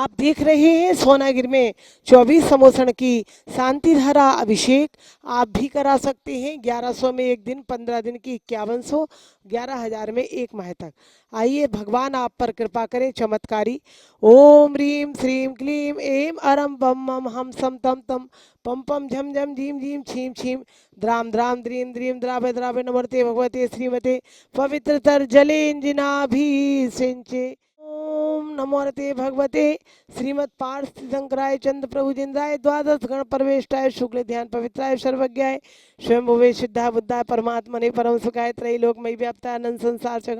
आप देख रहे हैं सोनागिर में 24 समोसन की शांति धारा अभिषेक। आप भी करा सकते हैं 1100 में एक दिन, 15 दिन की 5100, 11,000 में एक माह तक। आइए भगवान आप पर कृपा करें चमत्कारी। ओम ह्रीम श्रीम क्लीम एम अरम बम मम हम सम तम तम पम पम झम झम झीम झीम छीम छीम द्राम द्राम द्रीम द्रीम द्रावे द्रावे नमर्ते भगवते श्रीमते पवित्रतर जलेंजिनाभि सिंचे। ओम नमोरते भगवते श्रीमद पार्थ शंकराय चंद्र प्रभुजिंद्राय द्वादश गण परवेष्टाय शुक्ल ध्यान पवित्राय सर्वज्ञाय स्वयं भुवे सिद्धा बुद्धाय परमात्मने परम सुखाय त्रैलोकमयी व्याप्ताय अनंत संसार च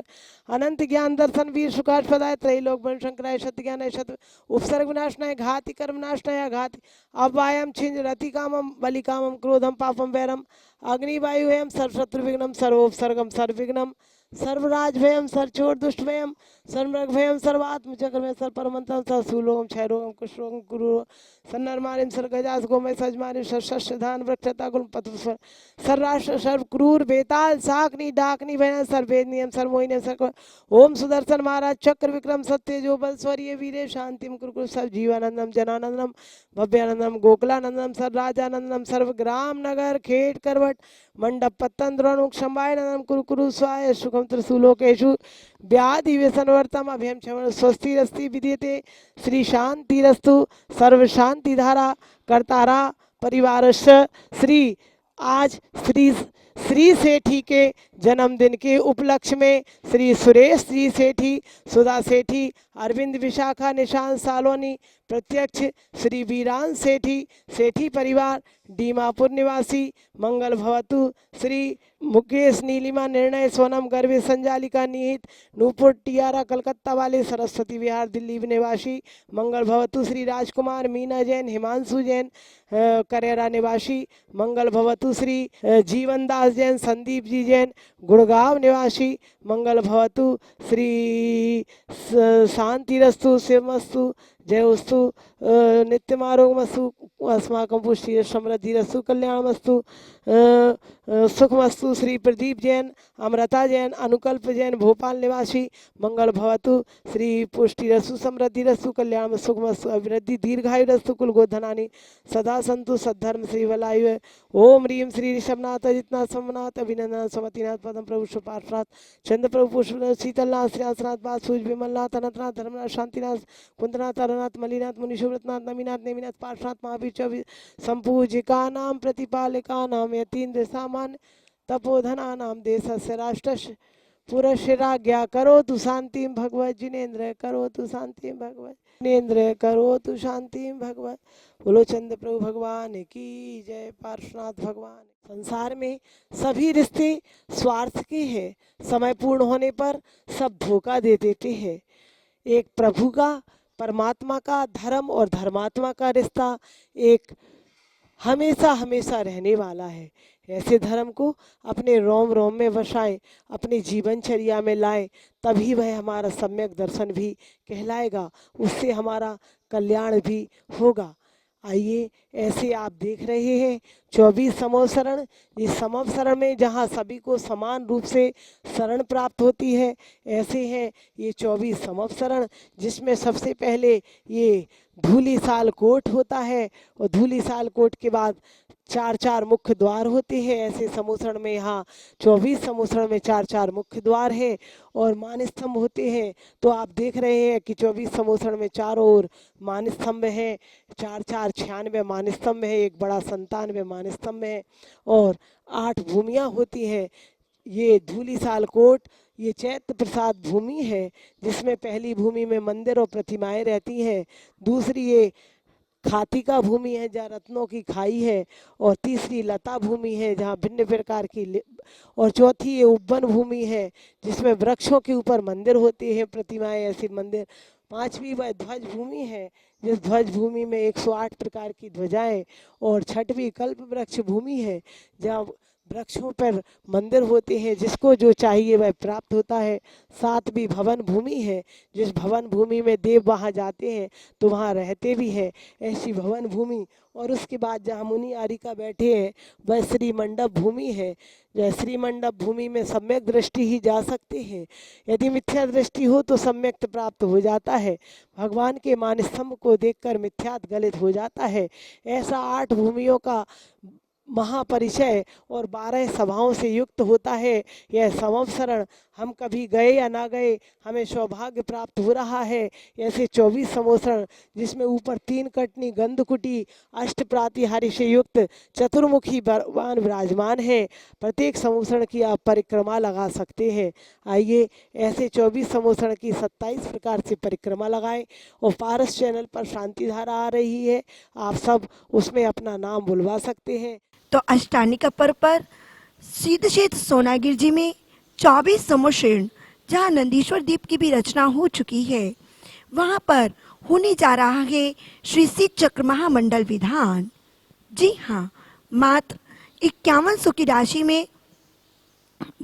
अनंत ज्ञान दर्शन वीर सुखास्पदाय त्रैलोक वन शंकराय सत्य ज्ञानाय सत्य उपसर्ग विनाशनाय घाति कर्म नाशनाय घाति अव्यायम छिंज रति कामम बलि कामम क्रोधम पापम वैरम अग्निवायु एवं सर्वशत्रु विघ्नम सर्वोपसर्गम सर्वविघ्नम सर्वराज भयम सर्वचोर दुष्ट भयम सर्वमृग भयम सर्वात्म चक्र में सर परमंतम सरसूलोगम क्षयरोगम कुष्ठरोगम कुरु सन्नरमारिम सरगजास गोमय सजमारिम सरशस्त्रधान वृक्षता गुण पत्र सर्राष्ट्र सर्व क्रूर बेताल साकनी डाकनी भयन सर्वेद नियम सर्वोहिनियम सर्व ओम सुदर्शन महाराज चक्र विक्रम सत्य जो बल स्वरीय वीरे शांतिम कुरकुर सब जीवानंदम जनानंदम भव्यानंदम गोकुलानंदम सर्वराजानंदम सर्वग्राम नगर खेट करवट मंडप पत्तन द्रोणुक शंभायनंदम कुरकुरु स्वाय सुखम त्रिशूलोकेशु व्याधि व्यसनवर्तम अभयम क्षमण स्वस्तिरस्ति विद्यते श्री शांतिरस्तु सर्व शांति धारा कर्तारा परिवारस्य श्री आज श्री सेठी के जन्मदिन के उपलक्ष्य में श्री सुरेश जी सेठी, सुधा सेठी, अरविंद विशाखा निशांत सालोनी प्रत्यक्ष, श्री वीरान सेठी, सेठी परिवार डीमापुर निवासी मंगल भवतु, श्री मुकेश नीलिमा निर्णय सोनम गर्भे संजालिका निहित नूपुर टियारा कलकत्ता वाले सरस्वती विहार दिल्ली निवासी मंगल भवतु, श्री राजकुमार मीना जैन हिमांशु जैन करेरा निवासी मंगल भवतु, श्री जीवन दास जैन संदीप जी जैन गुड़गांव निवासी मंगल भवतु, श्री शांतिरस्तु शिवमस्तु जयोस्तु नित्यमारोगमस्तु अस्माकं पुष्टि समृद्धिरस्तु कल्याणमस्तु सुखमस्तु। श्री प्रदीप जैन अमृता जैन अनुकल्प जैन भोपाल निवासी मंगल भवतु, श्री पुष्टिरस्तु समृद्धिरस्तु कल्याण सुखमस्तु अभिवृद्धि दीर्घायुरस्तु कुलगोधनानि सदा संतु सद्धर्म श्री वलायु। ओम ह्रीम श्री ऋषभनाथ अजितनाथ सोमनाथ अभिनंदन समतिनाथ पदम प्रभु सुपार्षनाथ चंद्र प्रभु पुष्प शीतलनाथ श्रीनाथ बासूज विमलनाथ अनंतनाथ धर्मनाथ शांतिनाथ कुंदनाथ अरनाथ मलिनाथ मुनिशुव्रतनाथ नमीनाथ नेमिनाथ पार्षनाथ महावीर चौबीस संपूजिका नाम प्रतिपालिका नाम यतीन्द्र सामान्य तपोधना नाम देशस्य राष्ट्रस्य पुरशिराज्ञा करो तु शांति भगवत जिनेन्द्र करो तु शांति भगवत जिनेन्द्र करो तु शांति भगवत। बोलो चंद्र प्रभु भगवान की जय। पार्श्वनाथ भगवान। संसार में सभी रिश्ते स्वार्थ के हैं, समय पूर्ण होने पर सब धोखा दे देते हैं। एक प्रभु का, परमात्मा का, धर्म और धर्मात्मा का रिश्ता एक हमेशा हमेशा रहने वाला है। ऐसे धर्म को अपने रोम रोम में बसाएं, अपनी जीवनचर्या में लाएं, तभी वह हमारा सम्यक दर्शन भी कहलाएगा, उससे हमारा कल्याण भी होगा। आइए, ऐसे आप देख रहे हैं 24 समूह शरण। इस समूह शरण में जहाँ सभी को समान रूप से शरण प्राप्त होती है, ऐसे हैं ये 24 समूह शरण, जिसमें सबसे पहले ये धूली साल कोट होता है और धूली साल कोट के बाद 4 मुख्य द्वार होते हैं। ऐसे समूसरण में यहाँ 24 समूसरण में 4 मुख्य द्वार हैं और मान स्तंभ होते हैं। तो आप देख रहे हैं कि 24 समूसरण में चारों ओर मान स्तंभ हैं। 4 96 मान स्तंभ है, एक बड़ा 97 मान स्तंभ है और 8 भूमियाँ होती हैं। ये धूली साल कोट ये चैत्य प्रसाद भूमि है, जिसमें पहली भूमि में मंदिर और प्रतिमाएं रहती हैं। दूसरी ये खाती का भूमि है जहाँ रत्नों की खाई है और तीसरी लता भूमि है जहाँ भिन्न प्रकार की और चौथी ये उपवन भूमि है जिसमें वृक्षों के ऊपर मंदिर होते हैं, प्रतिमाएं ऐसे मंदिर। पांचवी वह ध्वज भूमि है, जिस ध्वज भूमि में 108 प्रकार की ध्वजाएं और छठवीं कल्प वृक्ष भूमि है जहाँ वृक्षों पर मंदिर होते हैं, जिसको जो चाहिए वह प्राप्त होता है। साथ भी भवन भूमि है, जिस भवन भूमि में देव वहाँ जाते हैं तो वहाँ रहते भी हैं, ऐसी भवन भूमि। और उसके बाद जहाँ मुनि आरिका बैठे हैं वह श्री मंडप भूमि है। यह श्री मंडप भूमि में सम्यक दृष्टि ही जा सकते हैं। यदि मिथ्या दृष्टि हो तो सम्यक प्राप्त हो जाता है। भगवान के मान स्तंभ को देखकर मिथ्यात गलित हो जाता है। ऐसा 8 भूमियों का महापरिचय और 12 सभाओं से युक्त होता है यह संवत्सरण। हम कभी गए या ना गए, हमें सौभाग्य प्राप्त हो रहा है। ऐसे 24 संवत्सरण, जिसमें ऊपर 3 कटनी गंधकुटी अष्ट प्रातिहारी से युक्त चतुर्मुखी भगवान विराजमान है। प्रत्येक संवत्सरण की आप परिक्रमा लगा सकते हैं। आइए ऐसे 24 संवत्सरण की 27 प्रकार से परिक्रमा लगाएं। और पारस चैनल पर शांति धारा आ रही है, आप सब उसमें अपना नाम बुलवा सकते हैं। तो अष्टानी का पर्व पर सीध क्षेत्र सोनागिर जी में 24 संवत्सरण, जहाँ नंदीश्वर द्वीप की भी रचना हो चुकी है, वहाँ पर होने जा रहा है श्री सिद्ध चक्र महामंडल विधान। जी हाँ, मात्र 5100 की राशि में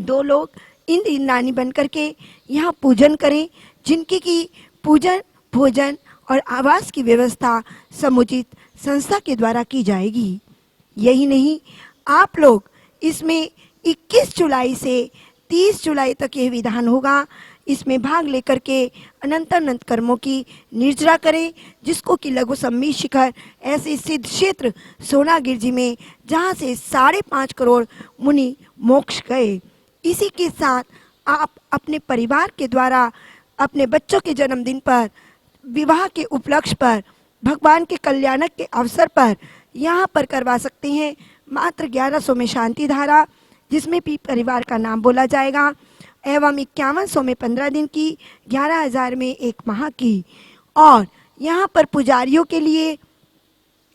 2 लोग इंद्र इंद्राणी बन करके यहाँ पूजन करें, जिनकी की पूजन, भोजन और आवास की व्यवस्था समुचित संस्था के द्वारा की जाएगी। यही नहीं, आप लोग इसमें 21 जुलाई से 30 जुलाई तक यह विधान होगा। इसमें भाग लेकर के अनंत अनंत कर्मों की निर्जरा करें, जिसको कि लघु सम्मी शिखर ऐसे सिद्ध क्षेत्र सोनागिर जी में, जहाँ से 5.5 करोड़ मुनि मोक्ष गए। इसी के साथ आप अपने परिवार के द्वारा अपने बच्चों के जन्मदिन पर, विवाह के उपलक्ष्य पर, भगवान के कल्याणक के अवसर पर यहाँ पर करवा सकते हैं। मात्र 1100 में शांति धारा, जिसमें भी परिवार का नाम बोला जाएगा, एवं 5100 में 15 दिन की, 11,000 में 1 माह की। और यहाँ पर पुजारियों के लिए,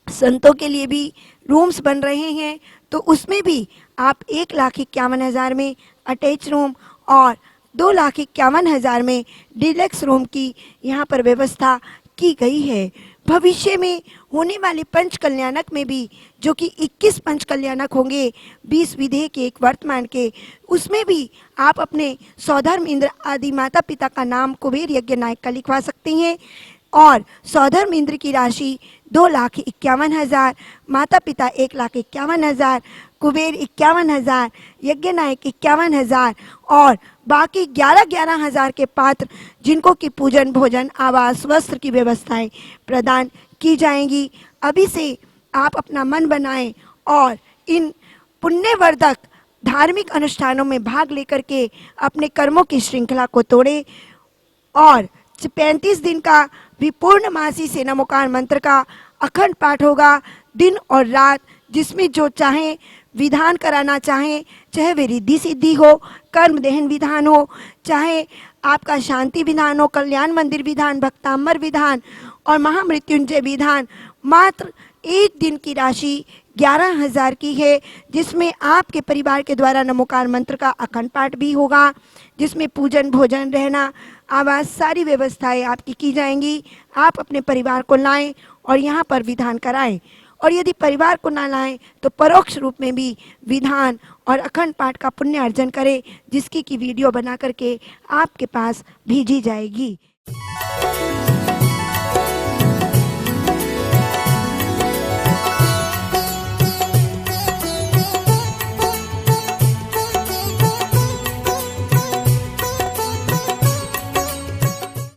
संतों के लिए भी रूम्स बन रहे हैं, तो उसमें भी आप 1,51,000 में अटैच रूम और 2,51,000 में डिलक्स रूम की यहाँ पर व्यवस्था की गई है। भविष्य में होने वाले पंच कल्याणक में भी, जो कि 21 पंच कल्याणक होंगे, 20 विधेय के, 1 वर्तमान के, उसमें भी आप अपने सौधर्म इंद्र आदि माता पिता का नाम कुबेर यज्ञ नायक का लिखवा सकते हैं। और सौधर्म इंद्र की राशि 2,51,000, माता पिता 1,51,000, कुबेर 51,000, यज्ञ नायक 51,000 और बाकी 11,000 के पात्र, जिनको कि पूजन, भोजन, आवास, वस्त्र की व्यवस्थाएं प्रदान की जाएंगी। अभी से आप अपना मन बनाएं और इन पुण्यवर्धक धार्मिक अनुष्ठानों में भाग लेकर के अपने कर्मों की श्रृंखला को तोड़ें। और 35 दिन का भी पूर्णमासी से नमोकार मंत्र का अखंड पाठ होगा, दिन और रात, जिसमें जो चाहें विधान कराना चाहें, चाहे वे रिद्धि सिद्धि हो, कर्म दहन विधान हो, चाहे आपका शांति विधान हो, कल्याण मंदिर विधान, भक्तांबर विधान और महामृत्युंजय विधान, मात्र 1 दिन की राशि 11,000 की है, जिसमें आपके परिवार के द्वारा नमोकार मंत्र का अखंड पाठ भी होगा, जिसमें पूजन, भोजन, रहना, आवास, सारी व्यवस्थाएं आपकी की जाएंगी। आप अपने परिवार को लाएं और यहाँ पर विधान कराएं। और यदि परिवार को ना लाएं तो परोक्ष रूप में भी विधान और अखंड पाठ का पुण्य अर्जन करें, जिसकी की वीडियो बना करके आपके पास भेजी जाएगी।